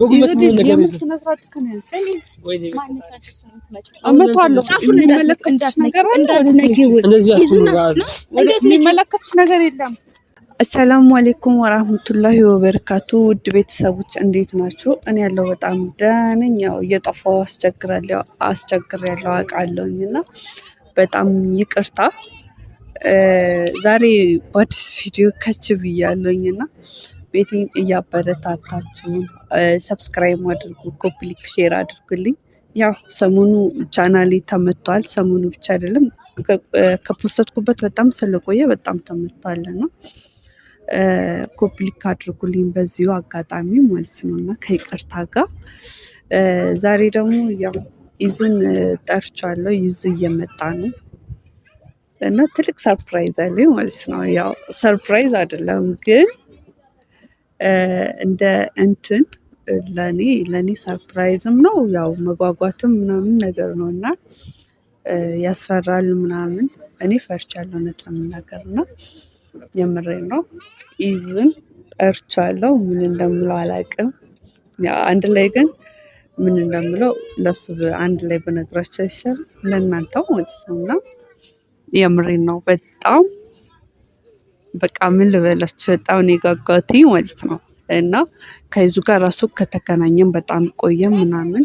በጉልበት ምን ነገር ነው? ስነ ስርዓት ከነስ ወይኔ አመጣለሁ የሚመለከትሽ ነገር የለም። አሰላሙ አለይኩም ወራህመቱላሂ ወበረካቱ። ውድ ቤተሰቦች እንዴት ናችሁ? እኔ ያለው በጣም ደህና ነኝ። ያው እየጠፋው አስቸግራለሁ አውቃለሁኝና በጣም ይቅርታ። ዛሬ በአዲስ ቪዲዮ ከች ብያለሁኝና ቤቴን እያበረታታችሁ ሰብስክራይብ አድርጉ፣ ኮፒ ሊንክ ሼር አድርጉልኝ። ያው ሰሞኑ ቻናሌ ተመቷል። ሰሞኑ ብቻ አይደለም ከፖስተትኩበት በጣም ስለቆየ በጣም ተመቷልና ኮፒ ሊንክ አድርጉልኝ በዚሁ አጋጣሚ ማለት ነው እና ከይቅርታ ጋር ዛሬ ደግሞ ያው ይዙን ጠርቻለሁ። ይዙ እየመጣ ነው እና ትልቅ ሰርፕራይዝ አለኝ ማለት ነው። ያው ሰርፕራይዝ አይደለም ግን እንደ እንትን ለኔ ሰርፕራይዝም ነው። ያው መጓጓትም ምናምን ነገር ነው እና ያስፈራል ምናምን። እኔ ፈርቻለሁ እውነት ለመናገር እና የምሬን ነው። ይዙን ጠርቻለሁ። ምን እንደምለው አላውቅም። ያው አንድ ላይ ግን ምን እንደምለው ለሱ አንድ ላይ በነግራቸው ይሻላል ለእናንተው ማለት ነው እና የምሬን ነው። በጣም በቃ ምን ልበላችሁ በጣም ነው የጓጓሁትኝ ማለት ነው እና ከይዙ ጋር ራሱ ከተገናኘን በጣም ቆየ ምናምን።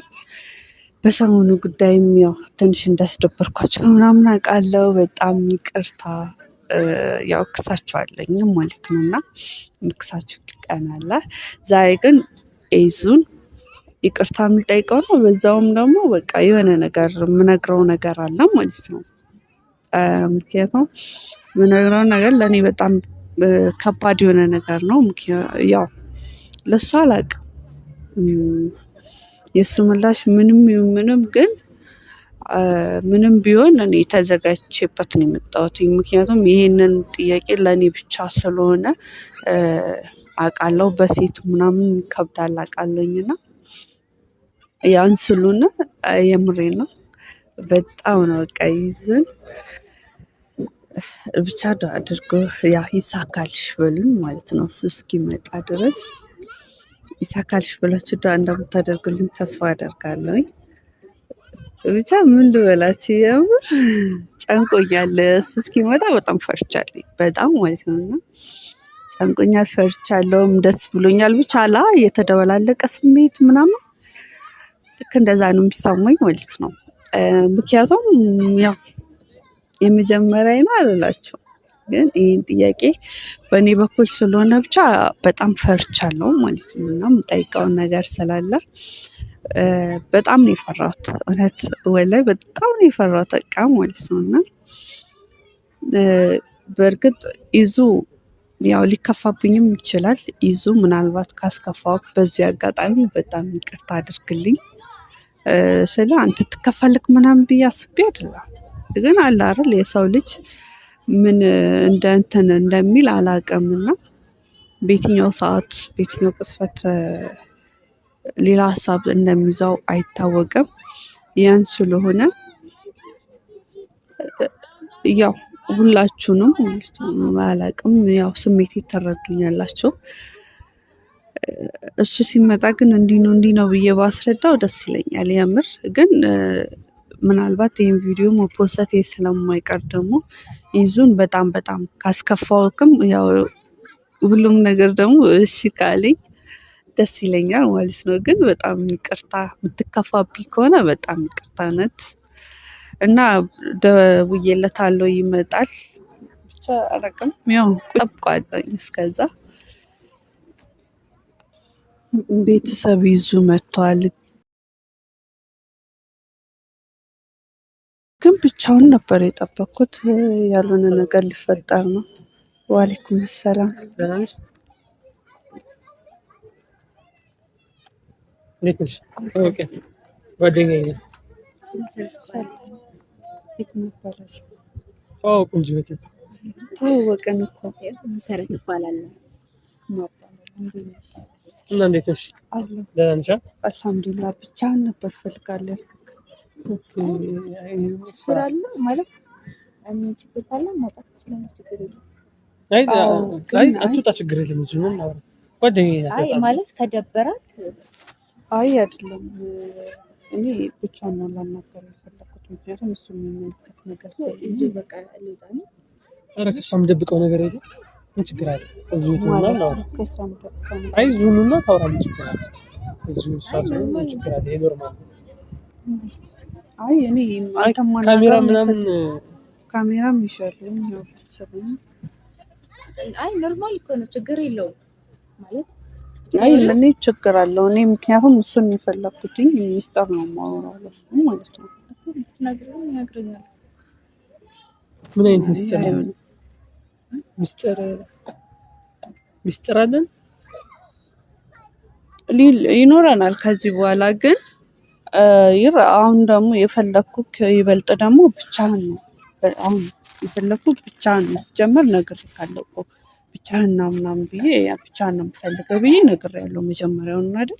በሰሞኑ ጉዳይም ያው ትንሽ እንዳስደበርኳቸው ምናምን አውቃለሁ። በጣም ይቅርታ። ያው ክሳቸዋለኝም ማለት ነው እና ክሳቸው ቀን አለ። ዛሬ ግን ይዙን ይቅርታ የምጠይቀው ነው። በዛውም ደግሞ በቃ የሆነ ነገር የምነግረው ነገር አለ ማለት ነው። ምክንያቱም የምነግረው ነገር ለእኔ በጣም ከባድ የሆነ ነገር ነው። ያው ለሱ አላውቅም የእሱ ምላሽ ምንም ይሁን ምንም፣ ግን ምንም ቢሆን እኔ ተዘጋጅቼበት ነው የመጣሁት። ምክንያቱም ይሄንን ጥያቄ ለእኔ ብቻ ስለሆነ አውቃለሁ። በሴት ምናምን ይከብዳል አውቃለሁኝና ያን ስለሆነ የምሬን ነው። በጣም ነው በቃ ይዙን ብቻ አድርጎ ያው ይሳካልሽ በሉኝ ማለት ነው። እሱ እስኪመጣ ድረስ ይሳካልሽ ብላችሁ እንደምታደርጉልኝ ተስፋ አደርጋለሁኝ። ብቻ ምን ልበላችሁ የምር ጨንቆኛል። እሱ እስኪመጣ በጣም ፈርቻለሁ በጣም ማለት ነው እና ጨንቆኛል፣ ፈርቻለሁም፣ ደስ ብሎኛል። ብቻ የተደበላለቀ ስሜት ምናምን ልክ እንደዛ ነው የሚሰማኝ ማለት ነው። ምክንያቱም ያው የመጀመሪያ ነው አልላችሁም፣ ግን ይህን ጥያቄ በእኔ በኩል ስለሆነ ብቻ በጣም ፈርቻለሁ ማለት ነው እና የምጠይቀውን ነገር ስላለ በጣም ነው የፈራሁት። እውነት ወላሂ በጣም ነው የፈራሁት በቃ ማለት ነው እና በእርግጥ ይዙ ያው ሊከፋብኝም ይችላል። ይዙ ምናልባት ካስከፋው በዚህ አጋጣሚ በጣም ይቅርታ አድርግልኝ። ስለ አንተ ትከፋልክ ምናምን ብዬ አስቤ አይደለም፣ ግን አለ አይደል የሰው ልጅ ምን እንደ እንትን እንደሚል አላውቅምና በየትኛው ሰዓት በየትኛው ቅጽበት ሌላ ሀሳብ እንደሚይዘው አይታወቅም። ያን ስለሆነ ያው ሁላችሁንም አላውቅም ያው ስሜት ትረዱኛላችሁ። እሱ ሲመጣ ግን እንዲህ ነው ብዬ ባስረዳው ደስ ይለኛል የምር። ግን ምናልባት ይህን ቪዲዮ መፖሰቴ ስለማይቀር ደግሞ ይዙን በጣም ካስከፋውክም ያው ሁሉም ነገር ደግሞ እሺ ካለኝ ደስ ይለኛል ማለት ነው። ግን በጣም ይቅርታ። የምትከፋብኝ ከሆነ በጣም ይቅርታ እውነት። እና ደውዬለታለሁ ይመጣል። ብቻ አላውቅም ያው ጠብቀዋለሁኝ። እስከዛ ቤተሰብ ይዙ መጥቷል። ግን ብቻውን ነበር የጠበኩት። ያልሆነ ነገር ሊፈጠር ነው። ወአለይኩም ሰላም። ተዋወቅን እኮ መሰረት እባላለሁ። እና እንዴት ነሽ? ደህና ነሽ? አልሐምዱሊላህ። ብቻህን ነበር እፈልጋለሁ። ችግር አለ ማለት እኔ ችግር ካለ ማውጣት ትችላለች። ችግር የለም። አይ አትውጣ፣ ችግር የለም። ጓደኛዬ ናት። አይ ማለት ከደበራት አይ አይደለም እኔ ብቻ ነው ላናገር የፈለኩት ምክንያቱም እሱ የሚመለከት ነገር እዚሁ በቃ ልውጣ ነው። ኧረ ከእሷ የምደብቀው ነገር የለም። ምን ችግር አለ? እዚሁ ትሆናል ማለት ነው። ከእሷ የምደብቀው ነገር አይ እዚሁ ኑና ታውራ። ምን ችግር አለ? እዚሁ እሷ ትሆን ምን ችግር አለ? ይሄ ኖርማል ነው። አይ እኔ አንተም ካሜራ ምናምን ካሜራም ይሻላል ያው ቤተሰብም አይ ኖርማል እኮ ነው፣ ችግር የለውም ማለት አይ ለኔ ችግር አለው። እኔ ምክንያቱም እሱን የፈለኩትኝ ሚስጥር ነው የማወራው ለሱ ማለት ነው። ነግረኝ ይነግረኛል። ምን አይነት ሚስጥር ነው? ሚስጥር አለን ይኖረናል ከዚህ በኋላ ግን አሁን ደግሞ የፈለኩት ይበልጥ ደግሞ ብቻህን ነው። አሁን የፈለኩት ብቻህን ነው። ሲጀመር ነግሬሃለሁ እኮ ብቻህን ና ምናምን ብዬ ያ ብቻህን ነው የምፈልገው ብዬ ነግሬያለሁ መጀመሪያውን አይደል?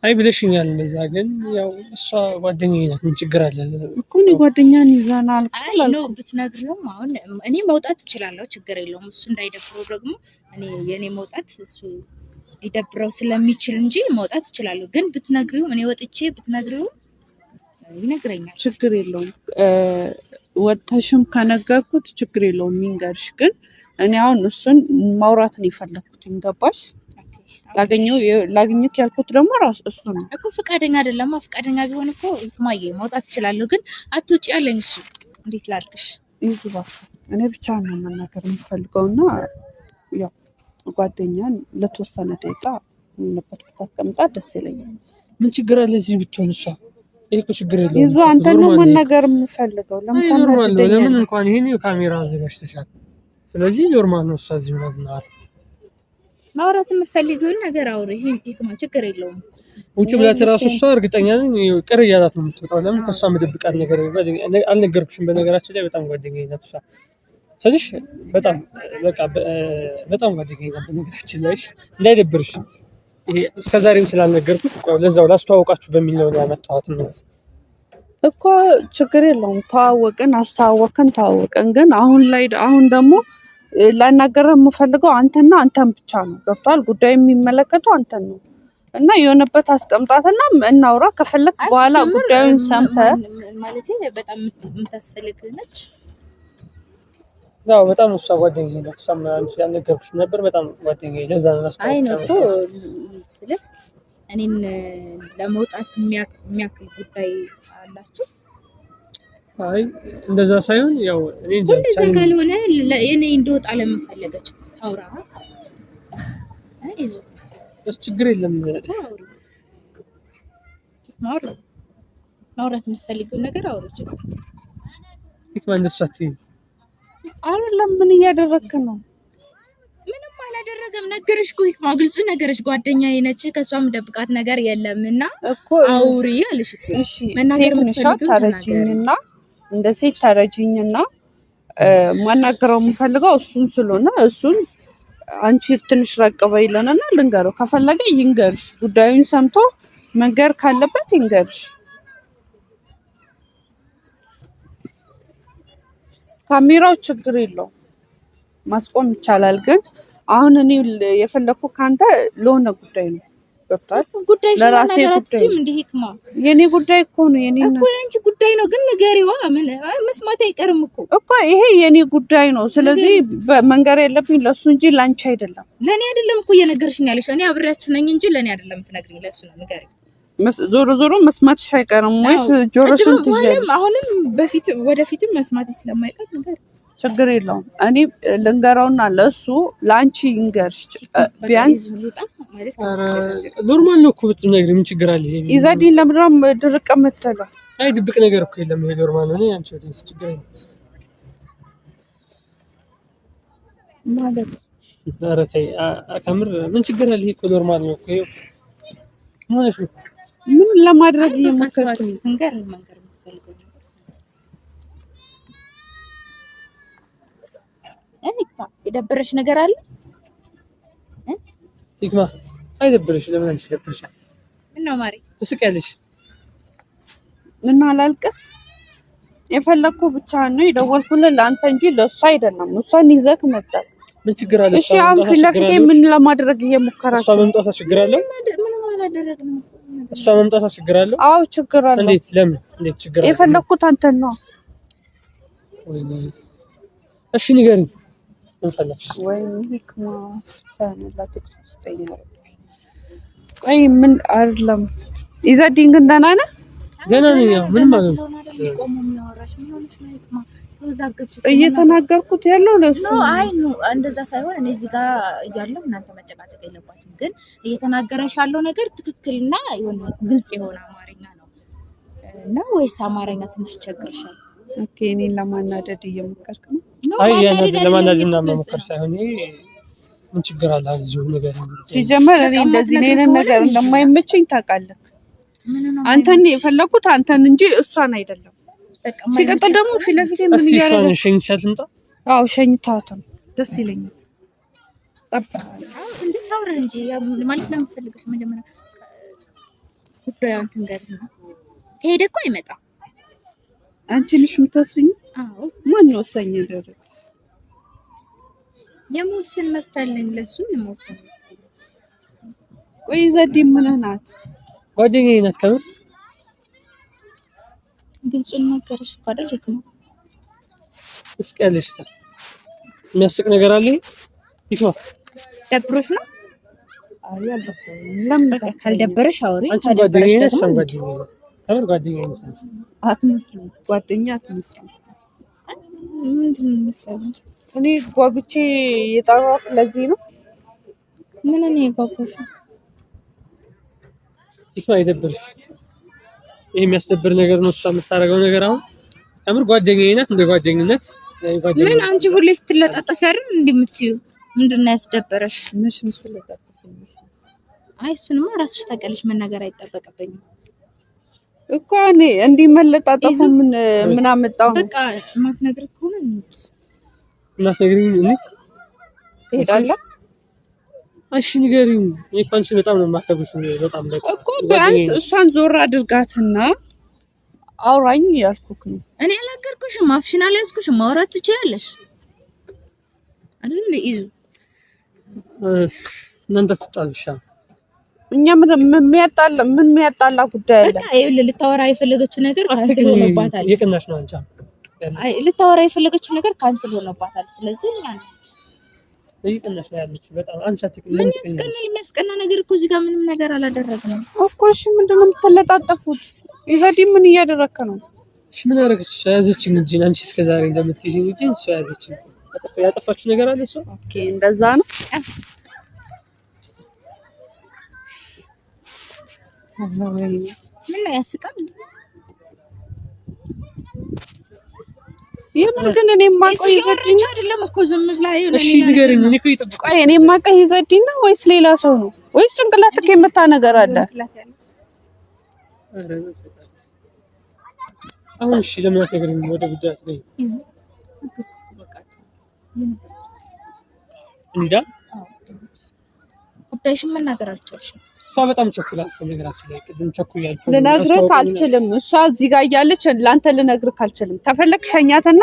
አይ ብለሽኛል እንደዛ። ግን ያው እሷ ጓደኛዬ ናት። ምን ችግር አለ እኮ እኔ ጓደኛን ይዘናል እኮ አይ ነው ብትነግሪውም አሁን እኔ መውጣት እችላለሁ፣ ችግር የለውም። እሱ እንዳይደብረው ደግሞ እኔ የኔ መውጣት እሱ ሊደብረው ስለሚችል እንጂ መውጣት እችላለሁ። ግን ብትነግሪው እኔ ወጥቼ ብትነግሪው ይነግረኛል። ችግር የለውም። ወጥተሽም ከነገርኩት ችግር የለውም የሚንገርሽ። ግን እኔ አሁን እሱን ማውራት ነው የፈለኩት። ገባሽ? ላገኘው ያልኩት ደግሞ ራሱ እሱ ነው እኮ። ፈቃደኛ አይደለም። ፈቃደኛ ቢሆን እኮ ማየ መውጣት እችላለሁ። ግን አትውጪ ያለኝ እሱ። እንዴት ላድርግሽ? ይዙባ እኔ ብቻ ነው መናገር የምፈልገውና ያው ጓደኛን ለተወሰነ ደቂቃ ምንበት ብታስቀምጣት ደስ ይለኛል። ምን ችግር አለ እዚህ ብትሆን እሷ? ይሄ እኮ ችግር የለውም። ይዙ አንተ ነው መናገር የምፈልገው። ኖርማል ነው። ለምን እንኳን ይሄን ካሜራ አዘጋጅተሻል። ስለዚህ ኖርማል ነው። እሷ እዚህ ምናምን ማውራት የምትፈልጊውን ነገር አውሪ። ይሄ ችግር የለውም። ውጭ ብላት ራሱ እሷ እርግጠኛ ነኝ ቅር እያላት ነው የምትወጣው። ለምን ከእሷ የምደብቃት ነገር አልነገርኩሽም። በነገራችን ላይ በጣም ጓደኛዬ ናት እሷ። ስለዚህ በጣም በቃ በጣም ጓደኛዬ ናት በነገራችን ላይ። እንዳይደብርሽ ይሄ እስከዛሬም ስላልነገርኩሽ ለዛው ላስተዋወቃችሁ በሚል ነው ያመጣኋት። እነዚህ እኮ ችግር የለውም። ተዋወቅን፣ አስተዋወቅን፣ ተዋወቅን። ግን አሁን ደግሞ ላናገርህ የምፈልገው አንተና አንተን ብቻ ነው። ገብቶሃል? ጉዳዩ የሚመለከተው አንተን ነው እና የሆነበት አስቀምጣትና እናውራ። ከፈለክ በኋላ ጉዳዩን ሰምተህ ማለት በጣም የምታስፈልግህ ነች። ያው በጣም እሷ ጓደኛዬ ናት። እሷም አንቺ ያልነገርኩሽ ነበር። በጣም ጓደኛዬ ለዛ ነው አስቀምጣ። አይ ነው እኮ ስልህ እኔን ለመውጣት የሚያክል ጉዳይ አላችሁ? አይ እንደዛ ሳይሆን ያው እኔ እንደዛ ካልሆነ እኔ እንደወጣ ለምን ፈለገች? ታውራ አይዞህ፣ ችግር የለም። ማውራት የምትፈልጊውን ነገር አውሪች። ሂክማ እንደሷት አይደለም። ምን እያደረግክ ነው? ምንም አላደረገም። ነገረሽ እኮ ሂክማ፣ ግልጹ ነገረሽ። ጓደኛዬ ነች፣ ከሷ የምደብቃት ነገር የለምና አውሪ አልሽ እኮ። እሺ ሴት ነሽ፣ ታረጂኝና እንደ ሴት ታረጂኝና ማናገረው የምፈልገው እሱን ስለሆነ እሱን አንቺ ትንሽ ራቅ በይለንና ልንገረው። ከፈለገ ይንገርሽ፣ ጉዳዩን ሰምቶ መንገር ካለበት ይንገርሽ። ካሜራው ችግር የለውም ማስቆም ይቻላል። ግን አሁን እኔ የፈለኩ ካንተ ለሆነ ጉዳይ ነው። ገብቷል? ጉዳይ ስለነገራችሁም እንደ ሂክማ የኔ ጉዳይ እኮ ነው። የኔ እኮ የአንቺ ጉዳይ ነው። ግን ንገሪዋ። መስማት አይቀርም እኮ ይሄ የኔ ጉዳይ ነው። ስለዚህ መንገር ያለብኝ ለሱ እንጂ ላንቺ አይደለም። ለኔ አይደለም እኮ እየነገርሽኝ ያለሽ። እኔ አብሬያችሁ ነኝ እንጂ ለኔ አይደለም ትነግሪኝ፣ ለሱ ነው። ንገሪ። ዞሮ መስማትሽ አይቀርም ወይስ ጆሮሽን ትይዣለሽ? አሁንም ወደፊትም መስማት ስለማይቀር ንገሪ። ችግር የለውም። እኔ ልንገረውና ለሱ ለአንቺ ይንገርሽ። ቢያንስ ኖርማል ነው እኮ ብትነግሪኝ ምን ችግር አለ? ኢዛዲን ለምንድነው ድርቅ የምትለው? አይ ድብቅ ነገር እኮ የለም። ይሄ ኖርማል ነው። አንቺ ወዲስ ችግር የለም ማለት። ኧረ ተይ ከምር ምን ችግር አለ? ይሄ እኮ ኖርማል ነው እኮ። ማለት ነው ምን ለማድረግ እየሞከርኩ ነው? ትንገር መንገር የምትፈልገው ሂክማ፣ የደበረሽ ነገር አለ? ሂክማ አይደብርሽ? ለምን አንቺ ይደብርሻል? ምነው ማሪ ትስቂያለሽ? እና አላልቅስ። የፈለኩ ብቻ ነው የደወልኩልህ ለአንተ እንጂ ለእሱ አይደለም። እሷን ይዘህ መጣህ። ምን ችግር አለ? እሺ አሁን ፊት ለፊቴ ምን ለማድረግ እየሞከራችሁ? እሷ መምጣቷ ችግር አለ? አላደረግንም። እሷ መምጣቷ ችግር አለው? አዎ ችግር አለው። እንዴት? ለምን? እንዴት ችግር አለው? የፈለኩት አንተን ነው። እሺ ንገሪኝ። ምን ፈለግሽ? ወይኔ ህክማ ስፋንላ ተክስተኛ ቆይ ምን አይደለም። ኢዘዲን ግን ደህና ነህ? ደህና ነኝ። ምን ማለት ነው? እየተናገርኩት ያለው ለሱ ነው። አይ ነው እንደዛ ሳይሆን እኔ እዚህ ጋር እያለሁ እናንተ መጨቃጨቅ የለባችሁም። ግን እየተናገረሽ ያለው ነገር ትክክልና የሆነ ግልጽ የሆነ አማርኛ ነው እና ወይስ አማርኛ ትንሽ ቸግርሻል? ኦኬ እኔን ለማናደድ እየሞከርክ ነው? አይ ለማናደድና መሞከር ሳይሆን ይሄ ምን ችግር አለ? እዚሁ ነገር ሲጀመር እኔ እንደዚህ አይነት ነገር እንደማይመቸኝ ታውቃለህ። አንተን የፈለኩት አንተን እንጂ እሷን አይደለም። ሲቀጥል ደግሞ ፊት ለፊት ምን ይያረጋል? እሺ ሸኝቻት ልምጣ? አዎ ሸኝታት ደስ ይለኛል። እንድታወራ እንጂ ማለት ነው የምፈልገው። መጀመሪያ ጉዳዩ አንተን ጋር ነው። ከሄደ እኮ አይመጣም። አንቺ ነሽ የምትወስኝ? አዎ ማን ነው ወሰኝ ያደረገ? የመወሰን መብት አለኝ። ለሱ የመወሰን መብት አለኝ። ቆይ ዘዲ ምን ናት? ጓደኛዬ ናት። ከምን ግልጹን ነገርሽ እኮ አይደል? ነው እስቀልሽ ሰ የሚያስቅ ነገር አለ። ይፋ ደብሮሽ ነው? አይ አልደበረኝም። ለምን ካልደበረሽ አውሪ። አንቺ ጓደኛዬ ነሽ? ጓደኛዬ ነው። ከምን ጓደኛዬ ነሽ? አትመስልም። ጓደኛ አትመስልም። ምንድን ነው መስለው? እኔ ጓጉቼ የጠራሁት ለዚህ ነው። ምን ነው የጓጉሽ? ይፋ አይደብርሽ? ይሄ የሚያስደብር ነገር ነው እሷ የምታደርገው ነገር። አሁን ከምር ጓደኛዬ ናት። እንደ ጓደኝነት ምን አንቺ ሁሌ ስትለጣጠፊ አይደል እንደምትዩ? ምንድነው ያስደበረሽ? መች ስለጣጠፈሽ? አይ እሱንማ ራስሽ ታውቂያለሽ። መናገር አይጠበቅብኝም እኮ እኔ እንዲህ መለጣጠፉ ምን አመጣው? በቃ ማትነግር ከሆነ እናትነግሪኝ እንዴት ትሄዳለህ? እሺ ንገሪኝ። እኔ እኮ አንቺን በጣም ነው የማከብርሽ። በጣም በቃ እኮ ቢያንስ እሷን ዞር አድርጋትና አውራኝ ያልኩክ ነው። እኔ አላገርኩሽም። አፍሽን አልያዝኩሽም። ማውራት ትችያለሽ አይደል? ይዙ እናንተ ትጣልሻ። እኛ ምን የሚያጣላ ጉዳይ አለ? በቃ ይኸውልህ ልታወራ የፈለገችው ነገር ካንስል ሆኖባታል። የቅናሽ ነው አንቺ። አይ ልታወራ የፈለገችው ነገር ካንስል ሆኖባታል። ስለዚህ እኛ ነው የቅናሽ ነው ያለችው። በጣም አንቺ አትቅኝ። ምን የሚያስቀና ነገር እኮ እዚህ ጋር ምንም ነገር አላደረግንም እኮ። እሺ ምንድነው የምትለጣጠፉት? ይሄዲ ምን እያደረከ ነው? እሺ ምን አደረገች? ያዘችኝ እንጂ አንቺ እስከዛሬ እንደምትይዥኝ እንጂ እሷ ያዘችኝ። ያጠፋችሁ ነገር አለ እሷ? ኦኬ እንደዛ ነው። ምን ነው ያስቃል? የምን ግን እኔ ማቀው ይዘዲና አይደለም እኮ ዝም ብላ ይሁን። እሺ ንገሪኝ። እኔ እኮ ይጠብቁ። ቆይ እኔ ማቀው ይዘዲና ወይስ ሌላ ሰው ነው? ወይስ ጭንቅላትክ የመታ ነገር አለ? አሁን እሺ ለምን አትነግሪኝ? ወደ ጉዳይ አትገኝ። እንዴ ጉዳይሽን መናገር አልቻልሽም። እሷ በጣም ቸኩላለች። ነገራችን ላይ ቅድም ቸኩያለሁ። ልነግርህ አልችልም። እሷ እዚህ ጋር እያለች ላንተ ልነግርህ አልችልም። ከፈለክ ሸኛትና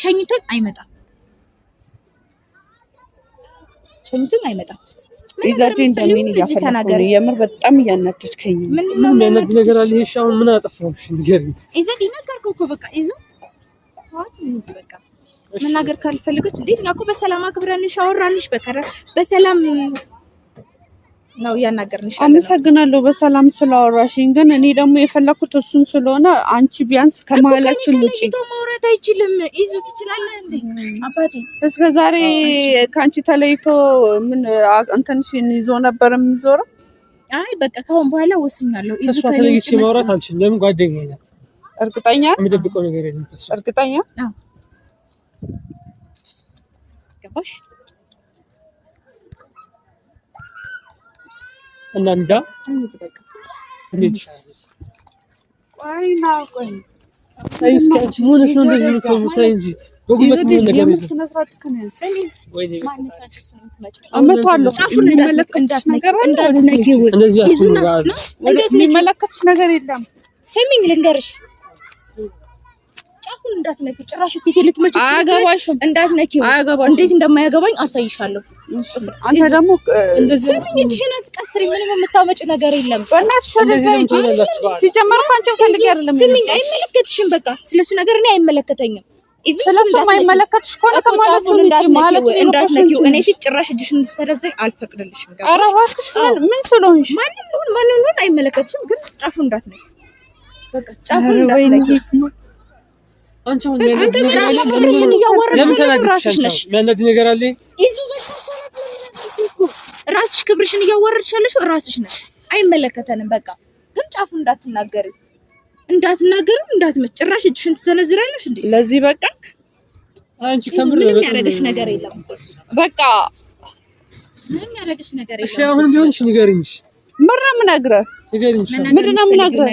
ሸኝቶት አይመጣም። አይመጣም። ይዛጂ እንደምን እያፈለኩ የምር በጣም እያናደድከኝ ነው። ምን አይነት ነገር አለ? እሺ አሁን ምን አጠፋሁሽ? ንገሪኝ። ይዘዲ ነገርኩህ እኮ በቃ ይዙ ታውት ነው በቃ መናገር ካልፈለገች እንዴ እኛ እኮ በሰላም አክብረንሽ አወራንሽ። በሰላም ነው ያናገርንሽ። አመሰግናለሁ በሰላም ስላወራሽኝ። ግን እኔ ደግሞ የፈለኩት እሱን ስለሆነ አንቺ ቢያንስ ከመሀላችን ውጪ ማውራት አይችልም። ይዙ ትችላለህ እንዴ አባቴ? እስከዛሬ ካንቺ ተለይቶ ምን እንትንሽን ይዞ ነበር የሚዞረው? አይ በቃ ከአሁን በኋላ ወስኛለሁ። ይዙ ተለይቼ ማውራት አልችልም። ለምን? ጓደኛዬ ናት። እርግጠኛ? የምደብቀው ነገር የለም። እርግጠኛ? አዎ ገባሽ? እና እንዴት ይሻላል? ቆይ እስኪ አንቺ ሆነሽ ነው እንደዚህ የምትታይ እንጂ በጉልበት ምን ነገር ነው? የሚመለከትሽ ነገር የለም። ስሚኝ ልንገርሽ፣ ጫፉን እንዳትነኪ ጭራሽ ፊቴ ልትመጪ አያገባሽም እንዳትነኪው እንዴት እንደማያገባኝ አሳይሻለሁ አንተ ደግሞ እንደዚህ እጅሽን አትቀስሪ ምንም የምታመጪው ነገር የለም በእናትሽ ወደዛ ሂጂ ሲጀመር እኮ አንቺ ፈልጊ አይደለም ስሚኝ አይመለከትሽም በቃ ስለሱ ነገር እኔ አይመለከተኝም ስለሱ የማይመለከትሽ ከሆነ ከማለቱን እንዳትነኪው እኔ ፊት ጭራሽ እጅሽን እንድትሰረዝሪ አልፈቅድልሽም ኧረ እባክሽ ምን ስለሆንሽ ማንም አይመለከትሽም ግን ጫፉ እንዳትነኪ በቃ ጫፉ እንዳትነኪ አንቺ አሁን አንተ በራስሽ ክብርሽን እያወረድሽ ራስሽ ነሽ ምንድን ነገር አለ ይዙ ራስሽ ክብርሽን እያወረድሻለሽ ራስሽ ነሽ አይመለከተንም በቃ ግን ጫፉ እንዳትናገሪ እንዳትመጭ ጭራሽ እጅሽን ትሰነዝራለሽ እንዴ ለዚህ በቃ አንቺ ከምር ምንም ያረጋሽ ነገር የለም በቃ ምንም ያረጋሽ ነገር የለም እሺ አሁን ቢሆንሽ ንገሪኝሽ ምንም ነግረህ ንገሪኝሽ ምንድነው የምነግረው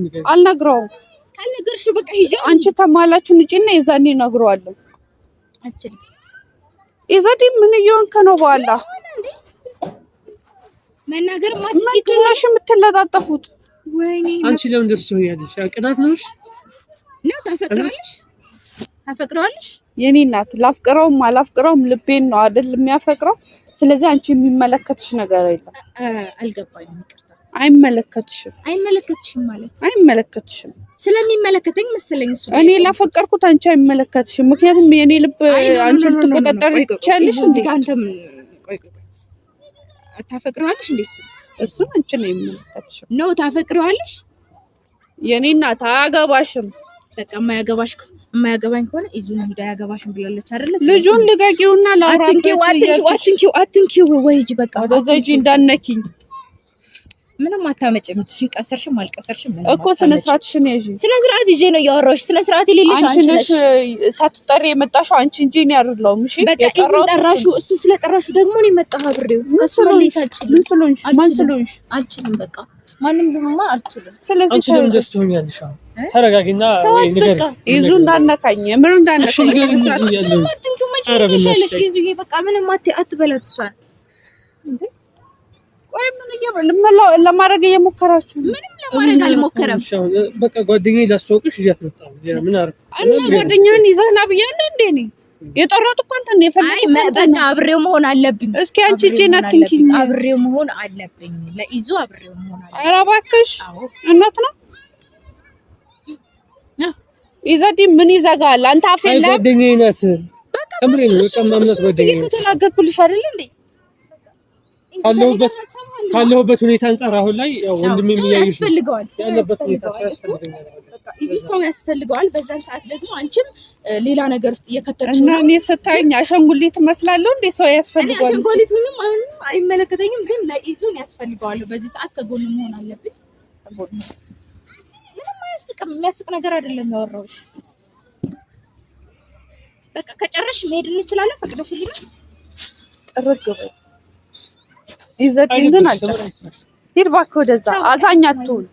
ንገሪኝ አልነግረውም ካልነገርሽ በቃ ሂጂ አንቺ ከማላችሁ ንጪና የዛኔ እነግረዋለሁ አትችልም የዛኔ ምን እየሆንክ ነው በኋላ መናገር ማትችይ ምንድነሽ የምትለጣጠፉት ወይኔ አንቺ ለምን ደስ ትሆኛለሽ ቅናት ነውሽ ነው ታፈቅረዋለሽ የኔ እናት ላፍቅረውም አላፍቅረውም ልቤን ነው አይደል የሚያፈቅረው ስለዚህ አንቺ የሚመለከትሽ ነገር የለም አልገባኝም ይቅርታ አይመለከትሽም ማለት አይመለከትሽም ስለሚመለከተኝ መሰለኝ እሱ እኔ ላፈቀርኩት አንቺ አይመለከትሽም ምክንያቱም የኔ ልብ አንቺ ልትቆጣጠሪ ትችያለሽ እዚህ ጋር አንተም ቆይ ታፈቅረዋለሽ እንዴ እሱ አንቺ ነው የሚመለከትሽ ነው ታፈቅረዋለሽ የኔ እናት አያገባሽም በቃ የማያገባኝ ከሆነ ይዙን ሂዳ ያገባሽም ብላለች አይደለ ልጁን ልቀቂውና አትንኪው ወይጂ በቃ ወደዛ ሂጂ እንዳነኪኝ ምንም አታመጭም ቀሰርሽም አልቀሰርሽም እኮ ስነ ስርዓትሽን ያዢ ስነ ስርዓት ይዤ ነው ያወራሽ ስነ ስርዓት የሌለሽ አንቺ ነሽ ሳትጠሪ የመጣሽው አንቺ እንጂ እኔ አይደለሁም እሺ በቃ ጠራሹ እሱ ስለጠራሹ ደግሞ ነው የመጣው አብሬው ከሱ ለይታችሁ ምን ስለሆንሽ ማን ስለሆንሽ አልችልም በቃ ማንም ልሁንማ አልችልም ስለዚህ አንቺ ለምን ደስ ትሆኛለሽ ተረጋጊና ወይ ንገር ይዙ እንዳነካኝ ምንም እንዳነካኝ አትንኪው መቼ ይዙ በቃ ምንም አትበላት እሷን እንዴ ወይ ምን ለማድረግ እየሞከራችሁ ምንም ለማድረግ አልሞከረም በቃ ጓደኛዬ ላስተዋውቅሽ እያት መጣሁ ምን አረ አንቺ ጓደኛህን ይዘህና ብያለሁ እንዴ ነኝ የጠራሁት እኮ አንተ ነው የፈለኩት በቃ አብሬው መሆን አለብኝ እስኪ አንቺ እጄን አትንኪኝ አብሬው መሆን አለብኝ ለይዙ አብሬው መሆን አለብኝ ኧረ እባክሽ እውነት ነው ይዘዲ ምን ይዘጋል አንተ አፍ የለም ጓደኛዬ ናት ከምሬ ነው በቃ ማምናት ጓደኛዬ ነው ተናገርኩልሽ አይደል እንዴ ካለሁበት ሁኔታ አንፃር አሁን ላይ ያው ወንድሜ የሚያይሽ ያለበት ሁኔታ ያስፈልገኛል በቃ ይዙ ሰው ያስፈልገዋል በዛን ሰዓት ደግሞ አንቺም ሌላ ነገር ውስጥ እየከተተሽ እና እኔ ስታይኝ አሸንጉሊት መስላለሁ እንዴ ሰው ያስፈልገዋል አሸንጉሊት ምንም አይመለከተኝም ግን ለይዙን ያስፈልገዋል በዚህ ሰዓት ከጎኑ መሆን አለብኝ ከጎኑ ምንም የሚያስቅ ነገር አይደለም ያወራውሽ በቃ ከጨረሽ መሄድ እንችላለን ፈቅደሽልኝ ጥርግ በይ ይዘዲን ግን አልጨረስም ሂድ እባክህ ወደዛ አዛኝ አትሁን